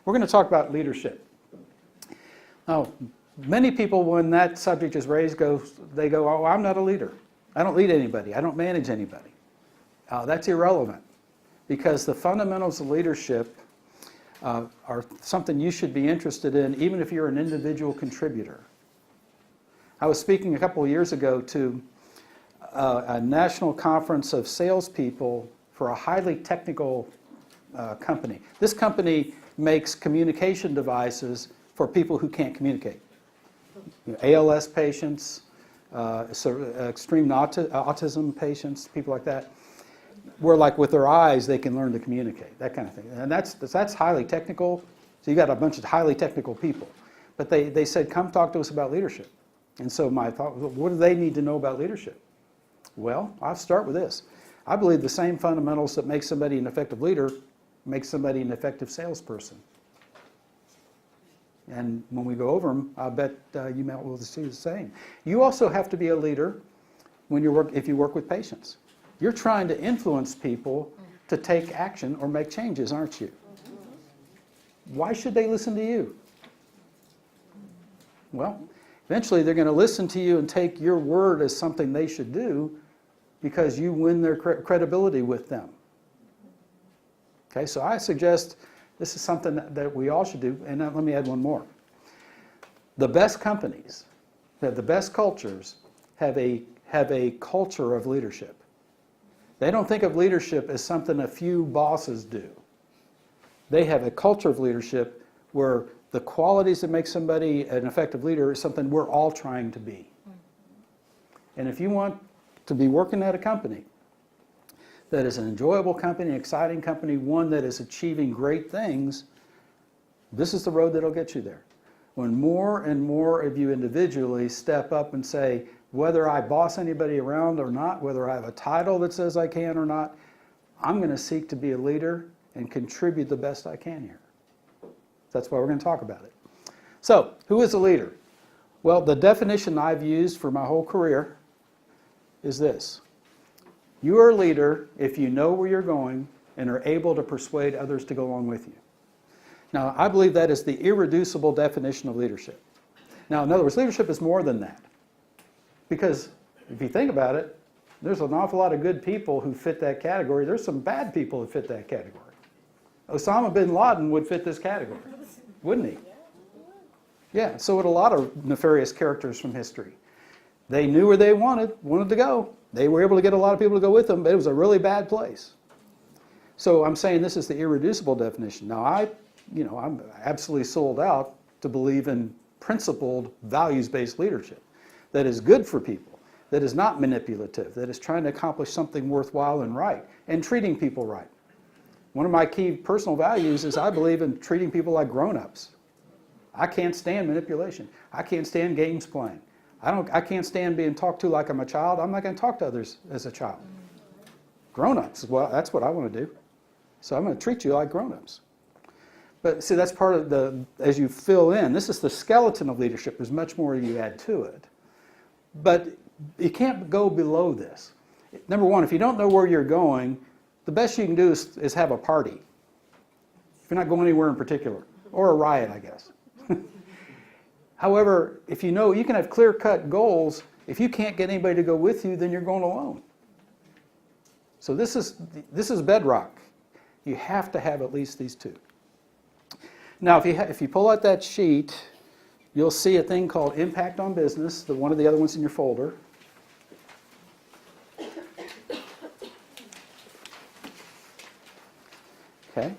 We're going to talk about leadership. Now, many people, when that subject is raised, they go, oh, I'm not a leader. I don't lead anybody. I don't manage anybody. That's irrelevant, because the fundamentals of leadership are something you should be interested in, even if you're an individual contributor. I was speaking a couple of years ago to a national conference of salespeople for a highly technical company. This company makes communication devices for people who can't communicate. ALS patients, extreme autism patients, people like that, where like with their eyes they can learn to communicate, that kind of thing. And that's highly technical, so you got a bunch of highly technical people. But they said, come talk to us about leadership. And so my thought was, what do they need to know about leadership? Well, I'll start with this. I believe the same fundamentals that make somebody an effective leader make somebody an effective salesperson. And when we go over them, I bet you will see the same. You also have to be a leader when if you work with patients. You're trying to influence people to take action or make changes, aren't you? Why should they listen to you? Well, eventually they're going to listen to you and take your word as something they should do because you win their credibility with them. Okay, so I suggest this is something that we all should do. And let me add one more. The best companies, that the best cultures, have a culture of leadership. They don't think of leadership as something a few bosses do. They have a culture of leadership where the qualities that make somebody an effective leader is something we're all trying to be. And if you want to be working at a company that is an enjoyable company, exciting company, one that is achieving great things, this is the road that'll get you there. When more and more of you individually step up and say, whether I boss anybody around or not, whether I have a title that says I can or not, I'm going to seek to be a leader and contribute the best I can here. That's why we're going to talk about it. So, who is a leader? Well, the definition I've used for my whole career is this. You are a leader if you know where you're going and are able to persuade others to go along with you. Now, I believe that is the irreducible definition of leadership. Now, in other words, leadership is more than that. Because if you think about it, there's an awful lot of good people who fit that category. There's some bad people who fit that category. Osama bin Laden would fit this category, wouldn't he? Yeah, so would a lot of nefarious characters from history. They knew where they wanted to go. They were able to get a lot of people to go with them, but it was a really bad place. So I'm saying this is the irreducible definition. Now, I'm absolutely sold out to believe in principled, values-based leadership that is good for people, that is not manipulative, that is trying to accomplish something worthwhile and right, and treating people right. One of my key personal values is I believe in treating people like grown-ups. I can't stand manipulation. I can't stand games playing. I can't stand being talked to like I'm a child. I'm not going to talk to others as a child. Grown-ups, well, that's what I want to do. So I'm going to treat you like grown-ups. But see, that's part of as you fill in, this is the skeleton of leadership. There's much more you add to it. But you can't go below this. Number one, if you don't know where you're going, the best you can do is have a party. If you're not going anywhere in particular. Or a riot, I guess. However, if you know you can have clear-cut goals, if you can't get anybody to go with you, then you're going alone. So this is bedrock. You have to have at least these two. Now, if you pull out that sheet, you'll see a thing called Impact on Business, one of the other ones in your folder. Okay.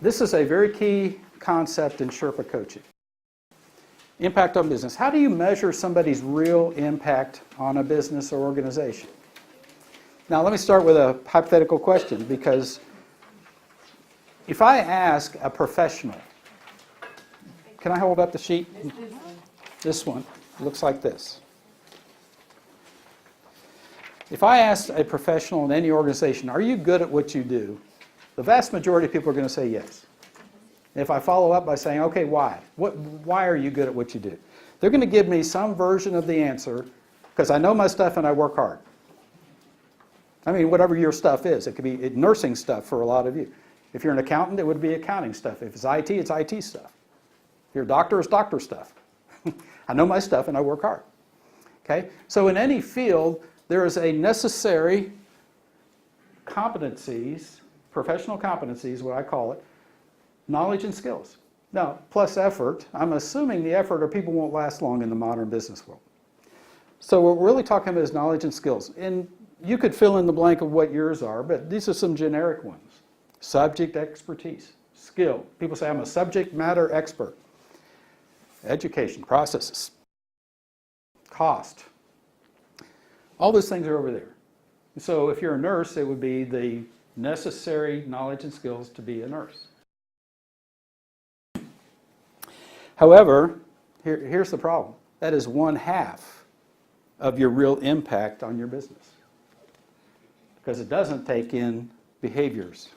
This is a very key concept in Sherpa coaching. Impact on business. How do you measure somebody's real impact on a business or organization? Now, let me start with a hypothetical question, because if I ask a professional, can I hold up the sheet? This one looks like this. If I ask a professional in any organization, are you good at what you do? The vast majority of people are going to say yes. If I follow up by saying, okay, why? Why are you good at what you do? They're going to give me some version of the answer, because I know my stuff and I work hard. I mean, whatever your stuff is. It could be nursing stuff for a lot of you. If you're an accountant, it would be accounting stuff. If it's IT stuff. If you're a doctor, it's doctor stuff. I know my stuff and I work hard. Okay? So in any field, there is a necessary competencies, professional competencies, what I call it, knowledge and skills. Now, plus effort. I'm assuming the effort or people won't last long in the modern business world. So what we're really talking about is knowledge and skills. And you could fill in the blank of what yours are, but these are some generic ones. Subject expertise, skill. People say, I'm a subject matter expert. Education, processes, cost. All those things are over there. So if you're a nurse, it would be the necessary knowledge and skills to be a nurse. However, here's the problem. That is 1/2 of your real impact on your business. Because it doesn't take in behaviors.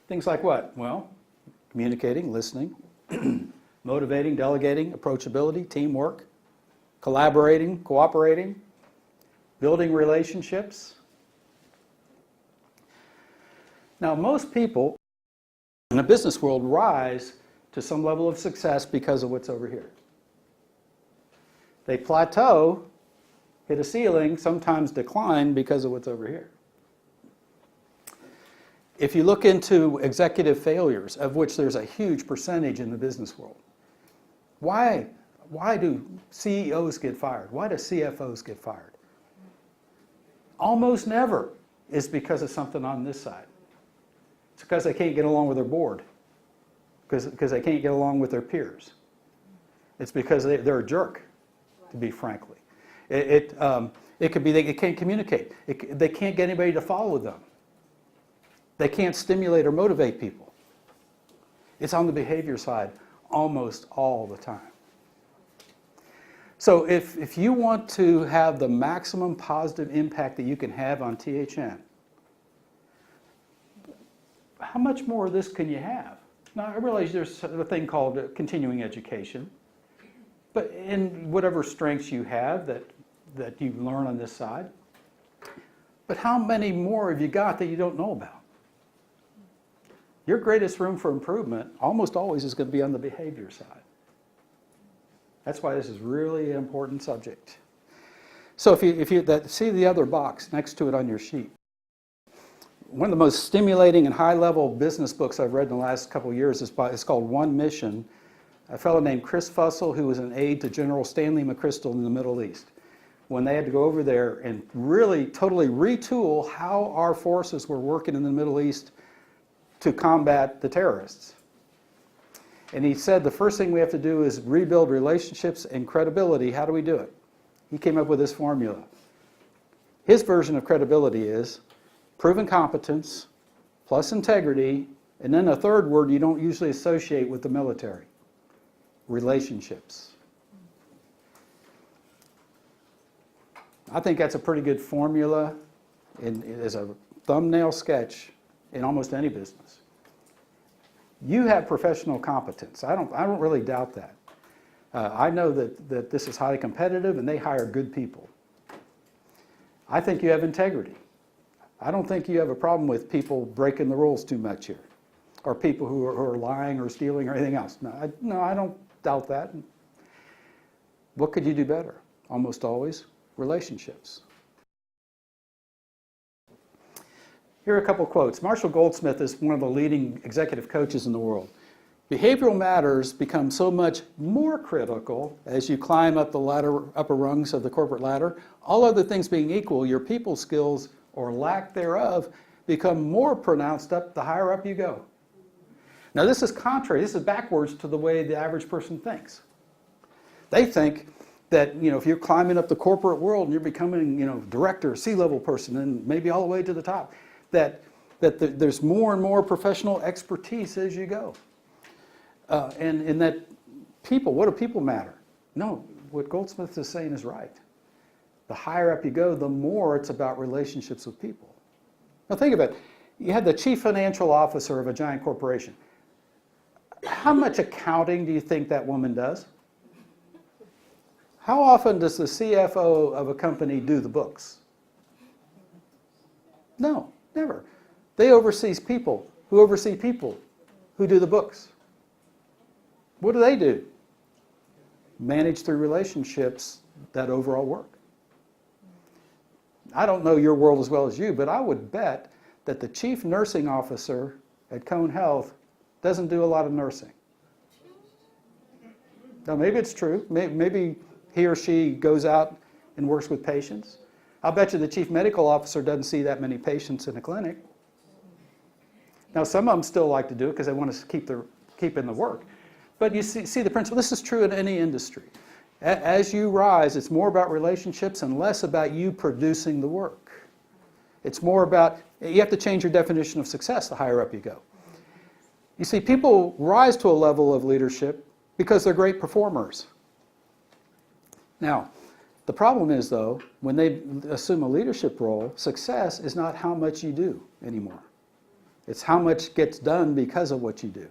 Things like what? Well, communicating, listening, motivating, delegating, approachability, teamwork, collaborating, cooperating, building relationships. Now, most people in the business world rise to some level of success because of what's over here. They plateau, hit a ceiling, sometimes decline because of what's over here. If you look into executive failures, of which there's a huge percentage in the business world, why do CEOs get fired? Why do CFOs get fired? Almost never is because of something on this side. It's because they can't get along with their board, because they can't get along with their peers. It's because they're a jerk, to be frankly. It could be they can't communicate. They can't get anybody to follow them. They can't stimulate or motivate people. It's on the behavior side almost all the time. So if you want to have the maximum positive impact that you can have on THN, how much more of this can you have? Now, I realize there's a thing called continuing education, but in whatever strengths you have that you learn on this side, but how many more have you got that you don't know about? Your greatest room for improvement almost always is going to be on the behavior side. That's why this is really an important subject. So if you see the other box next to it on your sheet, one of the most stimulating and high-level business books I've read in the last couple of years is called One Mission. A fellow named Chris Fussell, who was an aide to General Stanley McChrystal in the Middle East, when they had to go over there and really totally retool how our forces were working in the Middle East to combat the terrorists. And he said the first thing we have to do is rebuild relationships and credibility. How do we do it? He came up with this formula. His version of credibility is proven competence plus integrity, and then a third word you don't usually associate with the military: relationships. I think that's a pretty good formula as a thumbnail sketch in almost any business. You have professional competence. I don't really doubt that. I know that this is highly competitive and they hire good people. I think you have integrity. I don't think you have a problem with people breaking the rules too much here, or people who are lying or stealing or anything else. No, I don't doubt that. What could you do better? Almost always, relationships. Here are a couple quotes. Marshall Goldsmith is one of the leading executive coaches in the world. Behavioral matters become so much more critical as you climb up the upper rungs of the corporate ladder. All other things being equal, your people skills or lack thereof become more pronounced up the higher up you go. Now this is contrary, this is backwards to the way the average person thinks. They think that, if you're climbing up the corporate world and you're becoming, director, C-level person, and maybe all the way to the top, that there's more and more professional expertise as you go. And that people, what do people matter? No, what Goldsmith is saying is right. The higher up you go, the more it's about relationships with people. Now think about it. You had the chief financial officer of a giant corporation. How much accounting do you think that woman does? How often does the CFO of a company do the books? No, never. They oversee people who do the books. What do? Manage through relationships that overall work. I don't know your world as well as you, but I would bet that the chief nursing officer at Cone Health doesn't do a lot of nursing. Now, maybe it's true. Maybe he or she goes out and works with patients. I'll bet you the chief medical officer doesn't see that many patients in a clinic. Now, some of them still like to do it because they want to keep in the work. But you see the principle. This is true in any industry. As you rise, it's more about relationships and less about you producing the work. It's more about, you have to change your definition of success the higher up you go. You see, people rise to a level of leadership because they're great performers. Now, the problem is, though, when they assume a leadership role, success is not how much you do anymore. It's how much gets done because of what you do.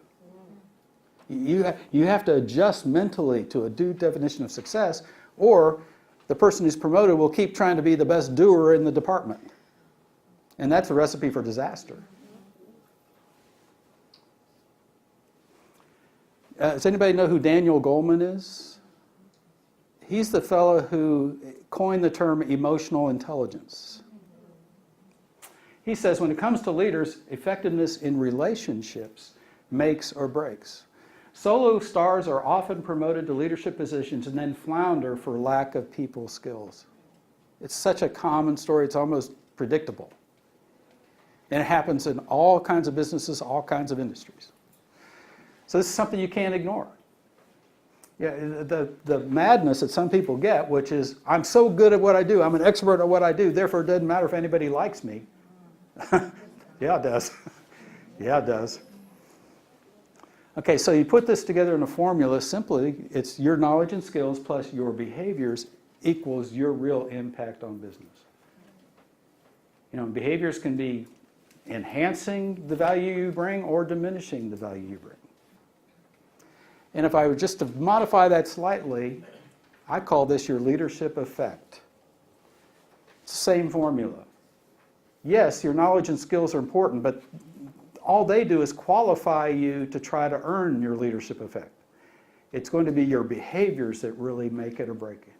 You have to adjust mentally to a new definition of success, or the person who's promoted will keep trying to be the best doer in the department. And that's a recipe for disaster. Does anybody know who Daniel Goleman is? He's the fellow who coined the term emotional intelligence. He says when it comes to leaders, effectiveness in relationships makes or breaks. Solo stars are often promoted to leadership positions and then flounder for lack of people skills. It's such a common story, it's almost predictable. And it happens in all kinds of businesses, all kinds of industries. So this is something you can't ignore. Yeah, the madness that some people get, which is, I'm so good at what I do, I'm an expert at what I do, therefore it doesn't matter if anybody likes me. Yeah, it does. Yeah, it does. Okay, so you put this together in a formula. Simply, it's your knowledge and skills plus your behaviors equals your real impact on business. You know, behaviors can be enhancing the value you bring or diminishing the value you bring. And if I were just to modify that slightly, I call this your leadership effect. Same formula. Yes, your knowledge and skills are important, but all they do is qualify you to try to earn your leadership effect. It's going to be your behaviors that really make it or break it.